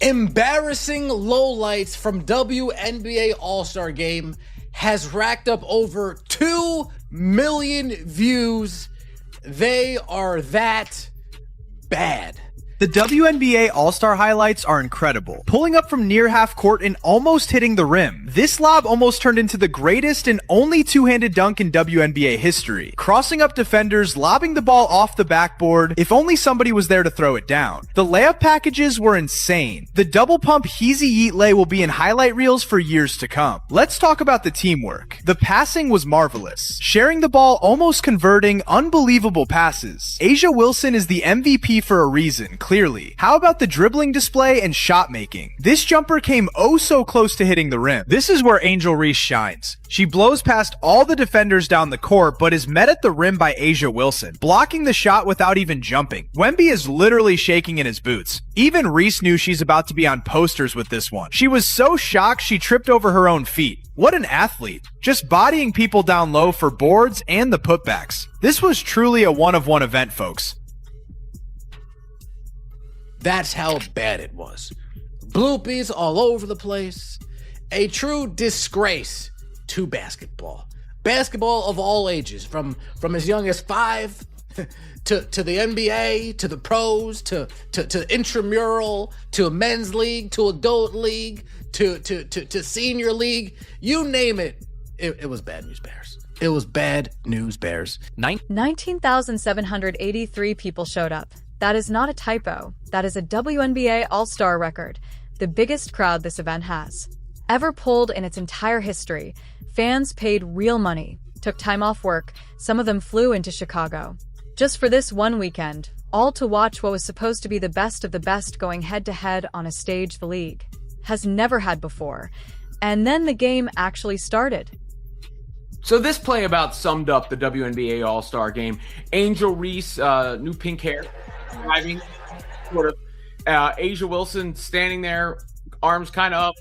Embarrassing lowlights from WNBA All-Star Game has racked up over 2 million views. They are that bad. The WNBA All-Star highlights are incredible. Pulling up from near half court and almost hitting the rim. This lob almost turned into the greatest and only two-handed dunk in WNBA history. Crossing up defenders, lobbing the ball off the backboard, if only somebody was there to throw it down. The layup packages were insane. The double pump Heezy Yeet lay will be in highlight reels for years to come. Let's talk about the teamwork. The passing was marvelous. Sharing the ball, almost converting, unbelievable passes. A'ja Wilson is the MVP for a reason. Clearly. How about the dribbling display and shot making? This jumper came oh so close to hitting the rim. This is where Angel Reese shines. She blows past all the defenders down the court, but is met at the rim by A'ja Wilson, blocking the shot without even jumping. Wemby is literally shaking in his boots. Even Reese knew she's about to be on posters with this one. She was so shocked she tripped over her own feet. What an athlete. Just bodying people down low for boards and the putbacks. This was truly a one-of-one event, folks. That's how bad it was. Bloopies all over the place. A true disgrace to basketball. Basketball of all ages, from as young as 5 to the NBA, to the pros, to intramural, to a men's league, to adult league, to senior league. You name it. It was bad news bears. It was bad news bears. 19,783 people showed up. That is not a typo. That is a WNBA All-Star record, the biggest crowd this event has ever pulled in its entire history. Fans paid real money, took time off work, some of them flew into Chicago, just for this one weekend, all to watch what was supposed to be the best of the best going head-to-head on a stage the league has never had before. And then the game actually started. So this play about summed up the WNBA All-Star Game. Angel Reese, new pink hair, driving, sort of. A'ja Wilson standing there, arms kind of up,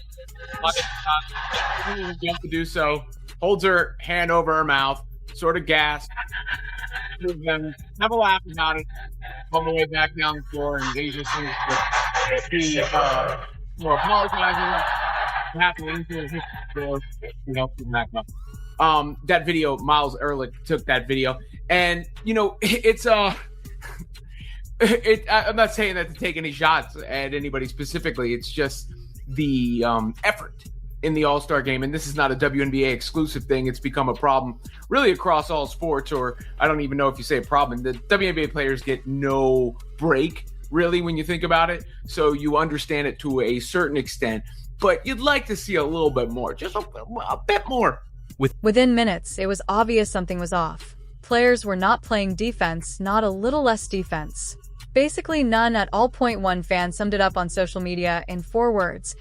to do so, holds her hand over her mouth, sort of gasped. Have a laugh about it on the way back down the floor, and A'ja seems to be apologizing, happy into his floor, back up. That video, Miles Ehrlich took that video, and it's I'm not saying that to take any shots at anybody specifically. It's just the effort in the All-Star Game, and this is not a WNBA exclusive thing. It's become a problem really across all sports, or I don't even know if you say a problem. The WNBA players get no break really when you think about it, so you understand it to a certain extent, but you'd like to see a little bit more, just a bit more. Within minutes, it was obvious something was off. Players were not playing defense, not a little less defense. Basically none at all. One fan summed it up on social media in 4 words: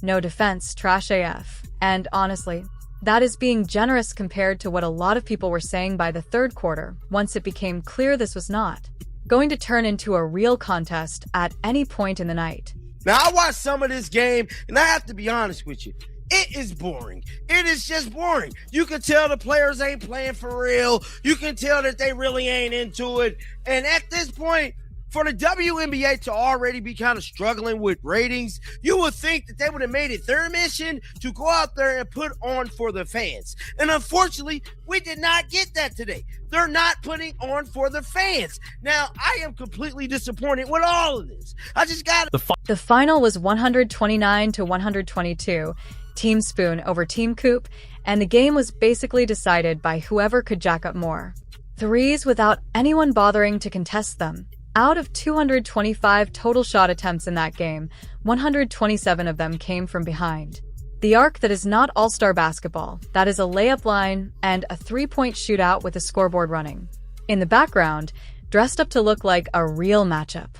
no defense, trash AF. And honestly, that is being generous compared to what a lot of people were saying by the third quarter, once it became clear this was not going to turn into a real contest at any point in the night. Now, I watched some of this game, and I have to be honest with you. It is boring. It is just boring. You can tell the players ain't playing for real. You can tell that they really ain't into it. And at this point, for the WNBA to already be kind of struggling with ratings, you would think that they would have made it their mission to go out there and put on for the fans. And unfortunately, we did not get that today. They're not putting on for the fans. Now, I am completely disappointed with all of this. I just got The final was 129-122. Team Spoon over Team Coop, and the game was basically decided by whoever could jack up more threes without anyone bothering to contest them. Out of 225 total shot attempts in that game, 127 of them came from behind the arc. That is not all-star basketball. That is a layup line and a three-point shootout with a scoreboard running in the background, dressed up to look like a real matchup.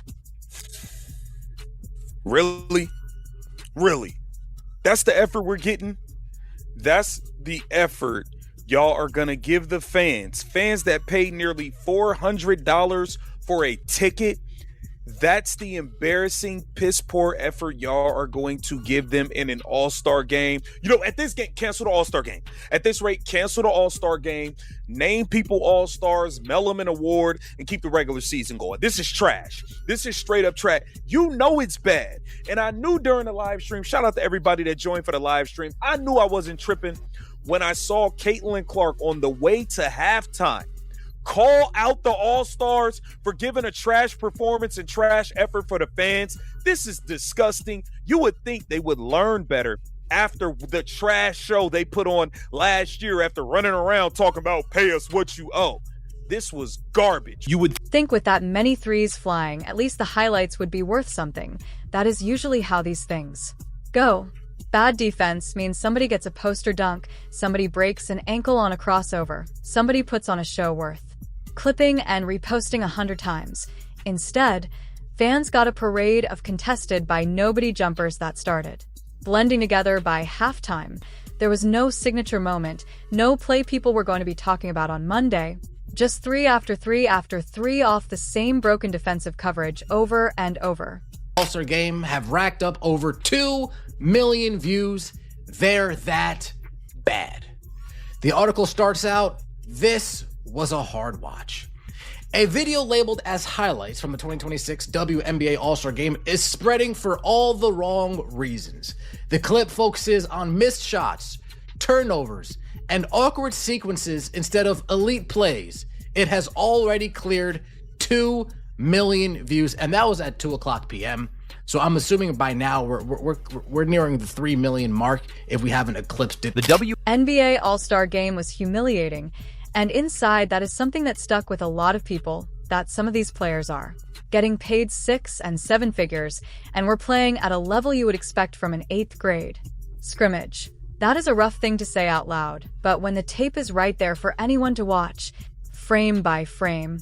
Really? That's the effort we're getting? That's the effort y'all are going to give the fans that paid nearly $400 for a ticket? That's the embarrassing, piss poor effort y'all are going to give them in an All-Star game. You know, at this game, cancel the All-Star game. At this rate, cancel the All-Star game, name people All-Stars, mail them an award, and keep the regular season going. This is trash. This is straight up trash. You know it's bad. And I knew during the live stream, shout out to everybody that joined for the live stream, I knew I wasn't tripping when I saw Caitlin Clark on the way to halftime call out the All-Stars for giving a trash performance and trash effort for the fans. This is disgusting. You would think they would learn better after the trash show they put on last year after running around talking about pay us what you owe. This was garbage. You would think with that many threes flying, at least the highlights would be worth something. That is usually how these things go. Bad defense means somebody gets a poster dunk, somebody breaks an ankle on a crossover, somebody puts on a show worth clipping and reposting 100 times. Instead, fans got a parade of contested by nobody jumpers that started blending together by halftime. There was no signature moment, no play people were going to be talking about on Monday. Just 3 after 3 after 3 off the same broken defensive coverage over and over. All-Star Game have racked up over 2 million views. They're that bad. The article starts out, "This was a hard watch." A video labeled as highlights from the 2026 WNBA All-Star Game is spreading for all the wrong reasons. The clip focuses on missed shots, turnovers, and awkward sequences instead of elite plays. It has already cleared 2 million views, and that was at 2:00 p.m. So I'm assuming by now we're nearing the 3 million mark if we haven't eclipsed it. The WNBA All-Star Game was humiliating, and inside that is something that stuck with a lot of people, that some of these players are getting paid 6 and 7 figures, and we're playing at a level you would expect from an 8th grade scrimmage. That is a rough thing to say out loud, but when the tape is right there for anyone to watch, frame by frame,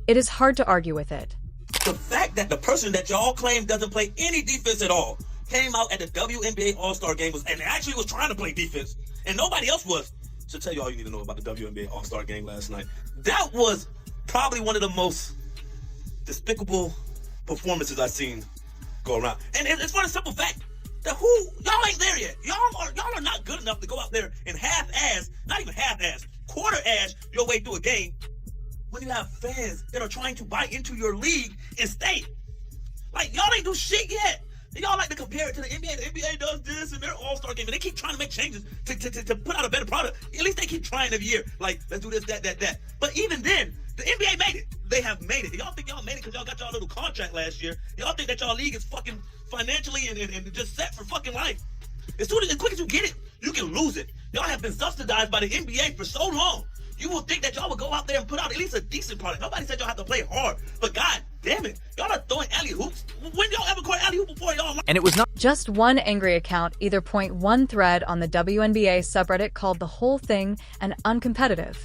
it is hard to argue with it. The fact that the person that y'all claim doesn't play any defense at all came out at the WNBA All-Star Game and actually was trying to play defense, and nobody else was. Should tell you all you need to know about the WNBA All-Star Game last night. That was probably one of the most despicable performances I've seen go around. And it's for the simple fact that y'all ain't there yet. Y'all are not good enough to go out there and half-ass, not even half-ass, quarter-ass your way through a game when you have fans that are trying to buy into your league and stay. Like, y'all ain't do shit yet. Y'all like to compare it to the NBA. The NBA does this in their All-Star Game, and they keep trying to make changes to put out a better product. At least they keep trying every year. Like, let's do this, that. But even then, the NBA made it. They have made it. Y'all think y'all made it because y'all got y'all little contract last year. Y'all think that y'all league is fucking financially and just set for fucking life. As quick as you get it, you can lose it. Y'all have been subsidized by the NBA for so long. You will think that y'all would go out there and put out at least a decent product. Nobody said y'all have to play hard, but god damn it, y'all are throwing alley hoops. When y'all ever caught alley hoop before y'all? And it was not just one angry account either point one thread on the WNBA subreddit called the whole thing an uncompetitive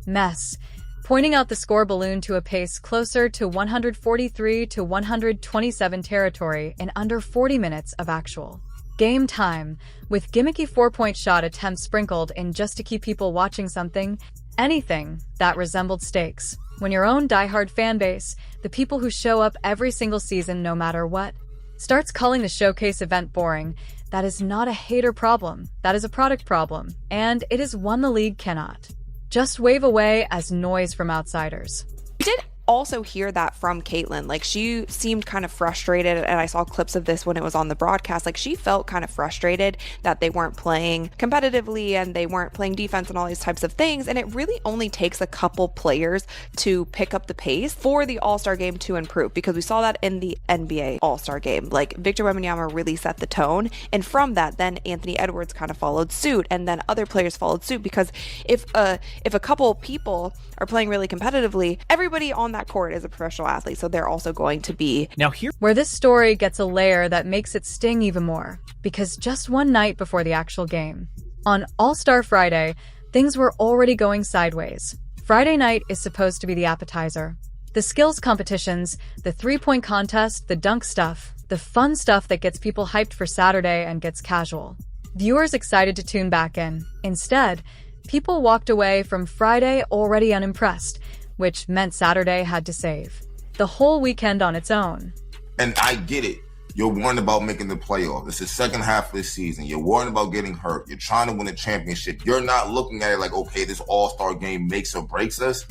mess, pointing out the score balloon to a pace closer to 143 to 127 territory in under 40 minutes of actual game time, with gimmicky 4-point shot attempts sprinkled in just to keep people watching something, anything that resembled stakes. When your own diehard fan base, the people who show up every single season no matter what, starts calling the showcase event boring, that is not a hater problem, that is a product problem, and it is one the league cannot just wave away as noise from outsiders. We did also hear that from Caitlin. Like, she seemed kind of frustrated, and I saw clips of this when it was on the broadcast. Like, she felt kind of frustrated that they weren't playing competitively and they weren't playing defense and all these types of things. And it really only takes a couple players to pick up the pace for the All-Star Game to improve, because we saw that in the NBA All-Star Game. Like, Victor Wembanyama really set the tone, and from that, then Anthony Edwards kind of followed suit, and then other players followed suit, because if a couple people are playing really competitively, everybody on that court is a professional athlete, so they're also going to be. Now here, where this story gets a layer that makes it sting even more, because just one night before the actual game, on All-Star Friday, things were already going sideways. Friday night is supposed to be the appetizer. The skills competitions, the 3-point contest, the dunk stuff, the fun stuff that gets people hyped for Saturday and gets casual viewers excited to tune back in. Instead, people walked away from Friday already unimpressed, which meant Saturday had to save the whole weekend on its own. And I get it. You're worried about making the playoffs. It's the second half of this season. You're worried about getting hurt. You're trying to win a championship. You're not looking at it like, okay, this All-Star game makes or breaks us.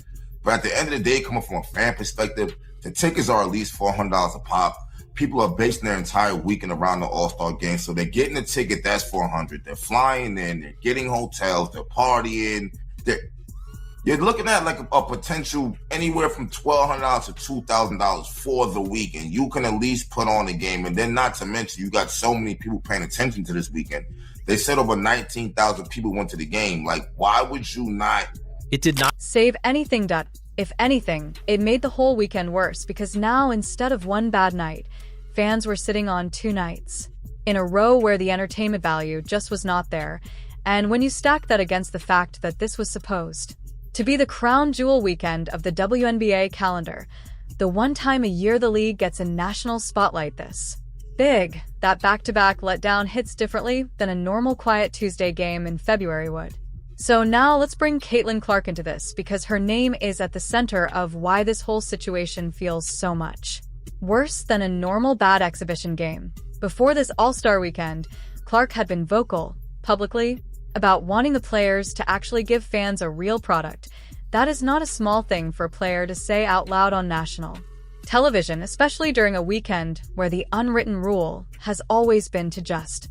But at the end of the day, coming from a fan perspective, the tickets are at least $400 a pop. People are basing their entire weekend around the All-Star game. So they're getting a ticket, that's $400. They're flying in, they're getting hotels, they're partying. You're looking at like a potential anywhere from $1,200 to $2,000 for the weekend. You can at least put on a game. And then not to mention, you got so many people paying attention to this weekend. They said over 19,000 people went to the game. Like, why would you not? It did not save anything. If anything, it made the whole weekend worse because now instead of one bad night, fans were sitting on 2 nights in a row where the entertainment value just was not there. And when you stack that against the fact that this was supposed to be the crown jewel weekend of the WNBA calendar, the one time a year the league gets a national spotlight this big, that back-to-back letdown hits differently than a normal quiet Tuesday game in February would. So now let's bring Caitlin Clark into this because her name is at the center of why this whole situation feels so much worse than a normal bad exhibition game. Before this All-Star weekend, Clark had been vocal, publicly, about wanting the players to actually give fans a real product. That is not a small thing for a player to say out loud on national television, especially during a weekend where the unwritten rule has always been to just